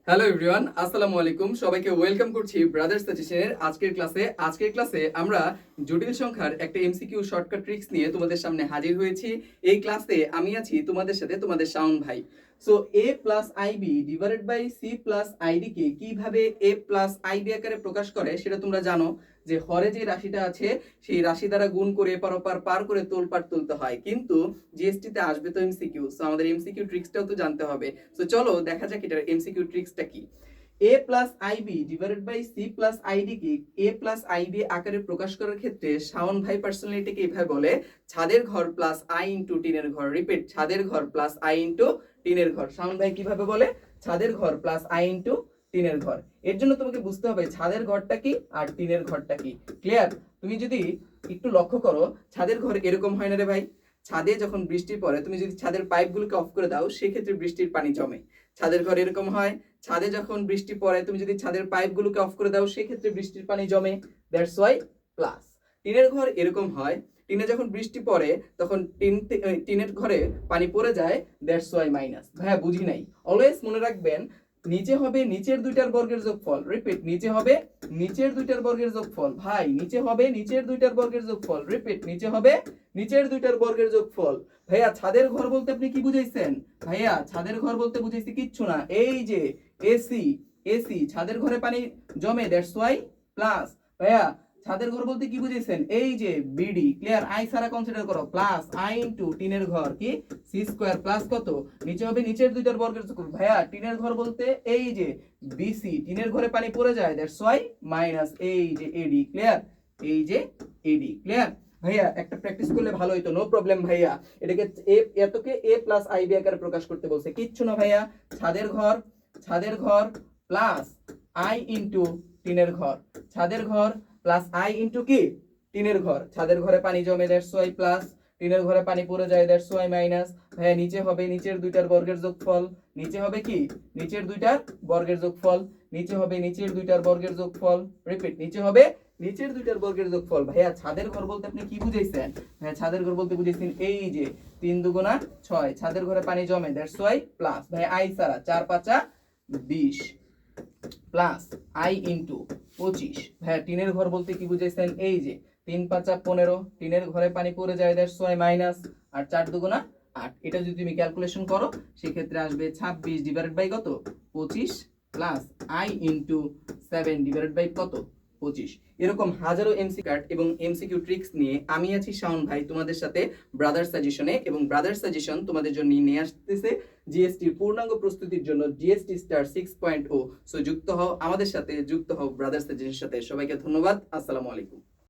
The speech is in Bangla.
হ্যালো এভরিওয়ান, আসসালামু আলাইকুম। সবাইকে ওয়েলকাম করছি ব্রাদার্স সাজেশনের আজকের ক্লাসে আমরা জটিল সংখ্যার একটা এমসিকিউ শর্টকাট ট্রিক্স নিয়ে তোমাদের সামনে হাজির হয়েছি। এই ক্লাসে আমি আছি তোমাদের সাথে, তোমাদের শাওন ভাই। So a plus IB divided by C plus ID কে কিভাবে a প্লাস আইবি আকারে প্রকাশ করে সেটা তোমরা জানো, যে হরে যে রাশিটা আছে সেই রাশি দ্বারা গুণ করে এপার ওপার পার করে তোলপাড় তুলতে হয়। কিন্তু জিএসটি তে আসবে তো এমসিকিউ, সো আমাদের এমসিকিউ ট্রিক্সটাও তো জানতে হবে। সো চলো দেখা যাক এটার এমসিকিউ ট্রিক্সটা কি। a plus IB divided by C plus ID কে a প্লাস আইবি আকারে প্রকাশ করার ক্ষেত্রে শাওন ভাই পার্সোনালিটিকে এইভাবে বলে ছাদের ঘর প্লাস আই ইন্টু টিনের ঘর। রিপিট, ছাদের ঘর প্লাস আই ইন্টু টিনের ঘর। শাওন ভাই কিভাবে বলে? ছাদের ঘর প্লাস আই ইন্টু টিনের ঘর। এর জন্য তোমাকে বুঝতে হবে ছাদের ঘরটা কি আর টিনের ঘরটা কি। ক্লিয়ার? তুমি যদি একটু লক্ষ্য করো, ছাদের ঘর এরকম হয় না রে ভাই। ছাদে যখন বৃষ্টি পড়ে, তুমি যদি ছাদের পাইপগুলোকে অফ করে দাও সেক্ষেত্রে বৃষ্টির পানি জমে। ছাদের ঘর এরকম হয়, ছাদে যখন বৃষ্টি পড়ে তুমি যদি ছাদের পাইপগুলোকে অফ করে দাও সেক্ষেত্রে বৃষ্টির পানি জমে। That's why plus. টিনের ঘর এরকম হয়, টিনে যখন বৃষ্টি পড়ে তখন টিনের ঘরে পানি পড়ে যায়। That's why minus. ভাইয়া বুঝি নাই। অলওয়েজ মনে রাখবেন, নিচে হবে নিচের দুইটার বর্গের যোগফল। রিপিট, নিচে হবে নিচের দুইটার বর্গের যোগফল। ভাই নিচে হবে নিচের দুইটার বর্গের যোগফল। রিপিট, নিচে হবে নিচের দুইটার বর্গের যোগফল। ভাইয়া ছাদের ঘর বলতে আপনি কি বুঝাইছেন? ভাইয়া ছাদের ঘর বলতে বুঝাইছি কিচ্ছু না। এই যে এসি, এসি ছাদের ঘরে পানি জমে, দ্যাটস ওয়াই প্লাস। ভাইয়া ছাদের ঘর বলতে কি বুঝাইছেন? এই যে বিডি। ক্লিয়ার? আই সারা কনসিডার করো, প্লাস আই ইনটু টিনের ঘর কি সি স্কয়ার প্লাস কত নিচে হবে নিচের দুইটার বর্গের যোগফল। ভাইয়া টিনের ঘর বলতে এই যে বিসি, টিনের ঘরে পানি পড়ে যায়, দ্যাটস ওয়াই মাইনাস এই যে এডি। ক্লিয়ার? এই যে এডি। ক্লিয়ার? ভাইয়া একটা প্র্যাকটিস করলে ভালো হইতো। নো প্রবলেম ভাইয়া। এটাকে এতকে a প্লাস আইবি আকারে প্রকাশ করতে বলছে। কিচ্ছু না ভাইয়া, ছাদের ঘর প্লাস আই ইনটু টিনের ঘর। ছাদের ঘর প্লাস আই ইনটু কি টিনের ঘর। ছাদের ঘরে পানি জমে, দ্যাটস ওয়াই প্লাস। টিনের ঘরে পানি পড়ে যায়, দ্যাটস ওয়াই মাইনাস। ভাইয়া নিচে হবে নিচের দুইটার বর্গের যোগফল। নিচে হবে কি নিচের দুইটার বর্গের যোগফল। নিচে হবে নিচের দুইটার বর্গের যোগফল। রিপিট, নিচে হবে নিচের দুইটার বর্গের যোগফল। ভাইয়া ছাদের ঘর বলতে আপনি কি বুঝাইছেন? ভাইয়া ছাদের ঘর বলতে বুঝাইছেন এই যে 3 দুগুণা 6, ছাদের ঘরে পানি জমে, দ্যাটস ওয়াই প্লাস। ভাই আই সারা 4 5 20 প্লাস আই ইনটু 25। ভাইয়া টিনের ঘর বলতে কি বুঝাইছেন? এই যে 3 5 15, টিনের ঘরে পানি পড়ে যায়, দ্যাটস ওয়াই মাইনাস। আর 4 দুগুণা 8। এটা যদি তুমি ক্যালকুলেশন করো সেক্ষেত্রে আসবে 26 ডিভাইডেড বাই কত 25 plus I into 7 divided by কত 25। এরকম হাজারো এমসি কার্ড এবং এমসিকিউ ট্রিক্স নিয়ে আমি আছি শাওন ভাই তোমাদের সাথে ব্রাদার সাজেশনে। এবং ব্রাদার সাজেশন তোমাদের জন্য নিয়ে আসতেছে জিএসটির পূর্ণাঙ্গ প্রস্তুতির জন্য জিএসটি স্টার 6.0। সো যুক্ত হও আমাদের সাথে, যুক্ত হও ব্রাদার সাজেশনের সাথে। সবাইকে ধন্যবাদ। আসসালামু আলাইকুম।